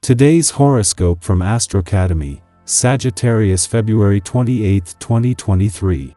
Today's horoscope from Astrocademy, Sagittarius February 28, 2023.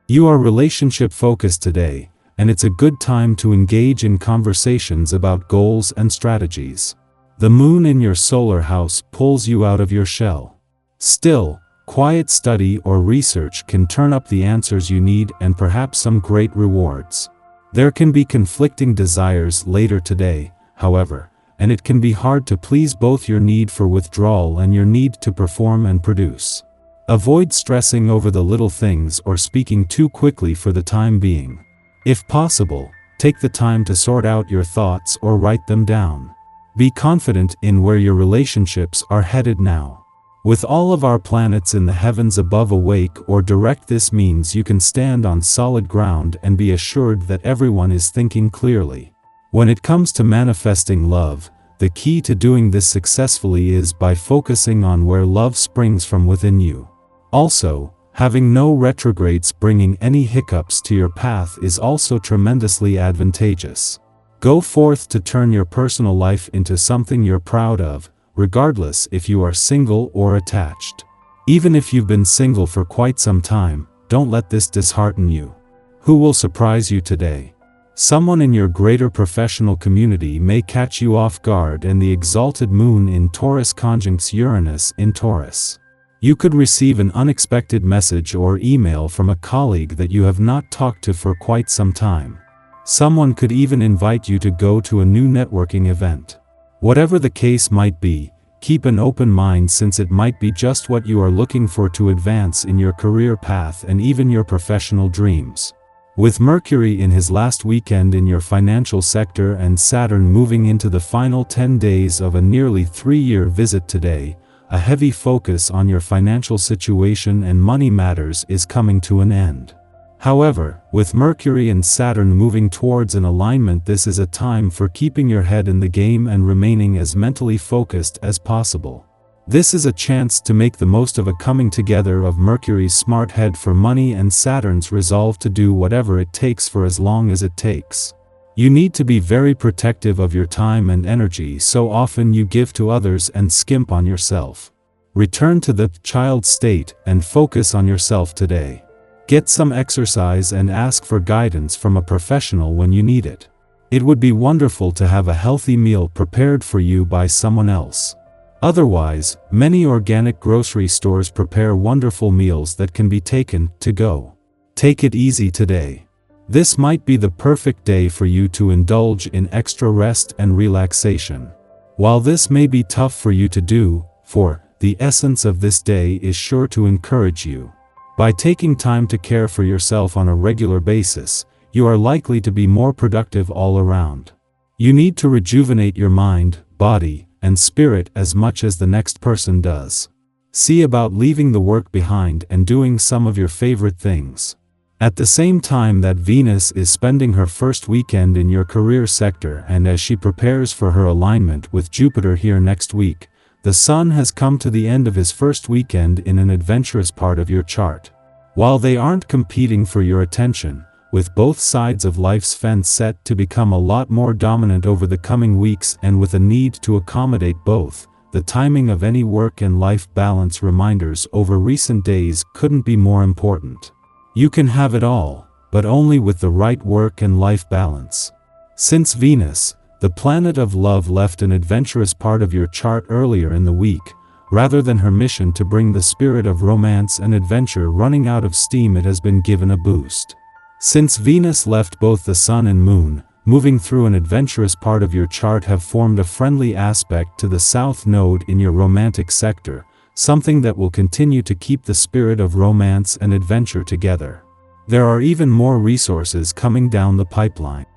You are relationship focused today, and it's a good time to engage in conversations about goals and strategies. The moon in your solar house pulls you out of your shell. Still, quiet study or research can turn up the answers you need and perhaps some great rewards. There can be conflicting desires later today, however, and it can be hard to please both your need for withdrawal and your need to perform and produce. Avoid stressing over the little things or speaking too quickly for the time being. If possible, take the time to sort out your thoughts or write them down. Be confident in where your relationships are headed now. With all of our planets in the heavens above awake or direct, this means you can stand on solid ground and be assured that everyone is thinking clearly. When it comes to manifesting love, the key to doing this successfully is by focusing on where love springs from within you. Also, having no retrogrades bringing any hiccups to your path is also tremendously advantageous. Go forth to turn your personal life into something you're proud of, regardless if you are single or attached. Even if you've been single for quite some time, don't let this dishearten you. Who will surprise you today? Someone in your greater professional community may catch you off guard, and the exalted moon in Taurus conjuncts Uranus in Taurus. You could receive an unexpected message or email from a colleague that you have not talked to for quite some time. Someone could even invite you to go to a new networking event. Whatever the case might be, keep an open mind, since it might be just what you are looking for to advance in your career path and even your professional dreams. With Mercury in his last weekend in your financial sector and Saturn moving into the final 10 days of a nearly 3-year visit today, a heavy focus on your financial situation and money matters is coming to an end. However, with Mercury and Saturn moving towards an alignment, this is a time for keeping your head in the game and remaining as mentally focused as possible. This is a chance to make the most of a coming together of Mercury's smart head for money and Saturn's resolve to do whatever it takes for as long as it takes. You need to be very protective of your time and energy. So often you give to others and skimp on yourself. Return to the child state and focus on yourself today. Get some exercise and ask for guidance from a professional when you need it. It would be wonderful to have a healthy meal prepared for you by someone else. Otherwise, many organic grocery stores prepare wonderful meals that can be taken to go. Take it easy today. This might be the perfect day for you to indulge in extra rest and relaxation. While this may be tough for you to do, for the essence of this day is sure to encourage you. By taking time to care for yourself on a regular basis, you are likely to be more productive all around. You need to rejuvenate your mind, body, and spirit as much as the next person does. See about leaving the work behind and doing some of your favorite things. At the same time that Venus is spending her first weekend in your career sector, and as she prepares for her alignment with Jupiter here next week, the Sun has come to the end of his first weekend in an adventurous part of your chart. While they aren't competing for your attention, with both sides of life's fence set to become a lot more dominant over the coming weeks, and with a need to accommodate both, the timing of any work and life balance reminders over recent days couldn't be more important. You can have it all, but only with the right work and life balance. Since Venus, the planet of love, left an adventurous part of your chart earlier in the week, rather than her mission to bring the spirit of romance and adventure running out of steam, it has been given a boost. Since Venus left, both the Sun and Moon, moving through an adventurous part of your chart, have formed a friendly aspect to the South Node in your romantic sector, something that will continue to keep the spirit of romance and adventure together. There are even more resources coming down the pipeline.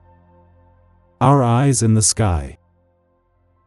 Our eyes in the sky.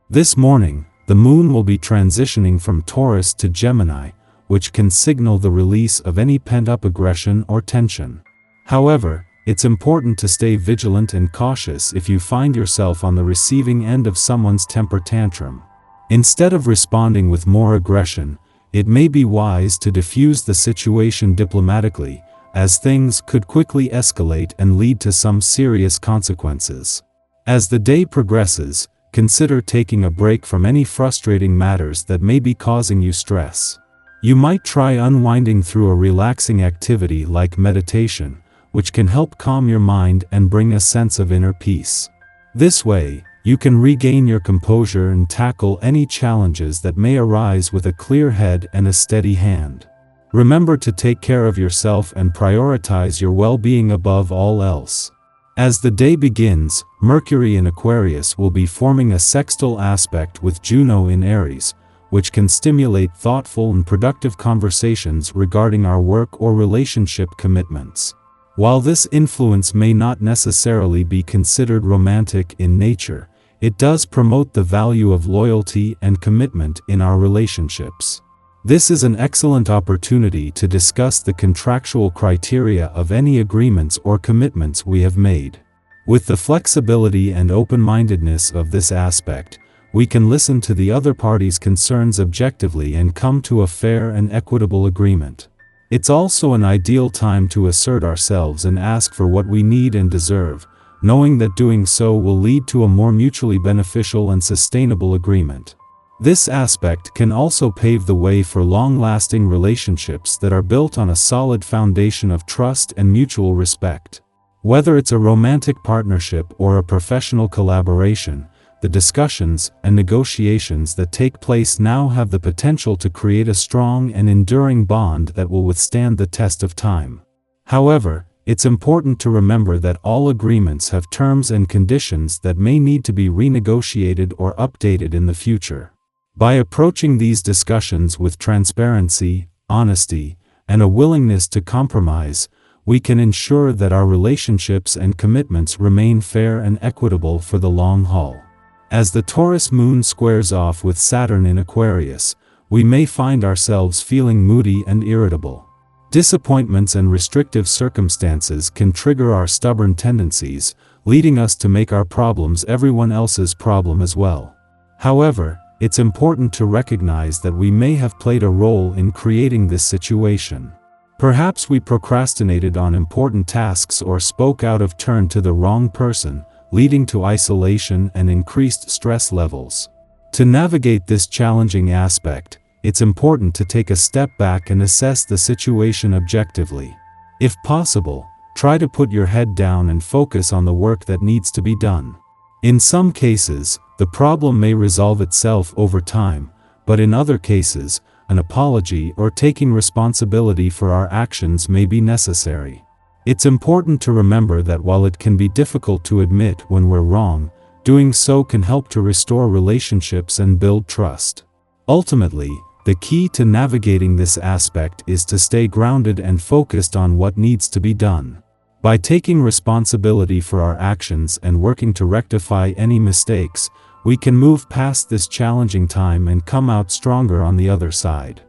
This morning, the Moon will be transitioning from Taurus to Gemini, which can signal the release of any pent-up aggression or tension. However, it's important to stay vigilant and cautious if you find yourself on the receiving end of someone's temper tantrum. Instead of responding with more aggression, it may be wise to diffuse the situation diplomatically, as things could quickly escalate and lead to some serious consequences. As the day progresses, consider taking a break from any frustrating matters that may be causing you stress. You might try unwinding through a relaxing activity like meditation, which can help calm your mind and bring a sense of inner peace. This way, you can regain your composure and tackle any challenges that may arise with a clear head and a steady hand. Remember to take care of yourself and prioritize your well-being above all else. As the day begins, Mercury in Aquarius will be forming a sextile aspect with Juno in Aries, which can stimulate thoughtful and productive conversations regarding our work or relationship commitments. While this influence may not necessarily be considered romantic in nature, it does promote the value of loyalty and commitment in our relationships. This is an excellent opportunity to discuss the contractual criteria of any agreements or commitments we have made. With the flexibility and open-mindedness of this aspect, we can listen to the other party's concerns objectively and come to a fair and equitable agreement. It's also an ideal time to assert ourselves and ask for what we need and deserve, knowing that doing so will lead to a more mutually beneficial and sustainable agreement. This aspect can also pave the way for long-lasting relationships that are built on a solid foundation of trust and mutual respect. Whether it's a romantic partnership or a professional collaboration, the discussions and negotiations that take place now have the potential to create a strong and enduring bond that will withstand the test of time. However, it's important to remember that all agreements have terms and conditions that may need to be renegotiated or updated in the future. By approaching these discussions with transparency, honesty, and a willingness to compromise, we can ensure that our relationships and commitments remain fair and equitable for the long haul. As the Taurus moon squares off with Saturn in Aquarius, we may find ourselves feeling moody and irritable. Disappointments and restrictive circumstances can trigger our stubborn tendencies, leading us to make our problems everyone else's problem as well. However, it's important to recognize that we may have played a role in creating this situation. Perhaps we procrastinated on important tasks or spoke out of turn to the wrong person, leading to isolation and increased stress levels. To navigate this challenging aspect, it's important to take a step back and assess the situation objectively. If possible, try to put your head down and focus on the work that needs to be done. In some cases, the problem may resolve itself over time, but in other cases, an apology or taking responsibility for our actions may be necessary. It's important to remember that while it can be difficult to admit when we're wrong, doing so can help to restore relationships and build trust. Ultimately, the key to navigating this aspect is to stay grounded and focused on what needs to be done. By taking responsibility for our actions and working to rectify any mistakes, we can move past this challenging time and come out stronger on the other side.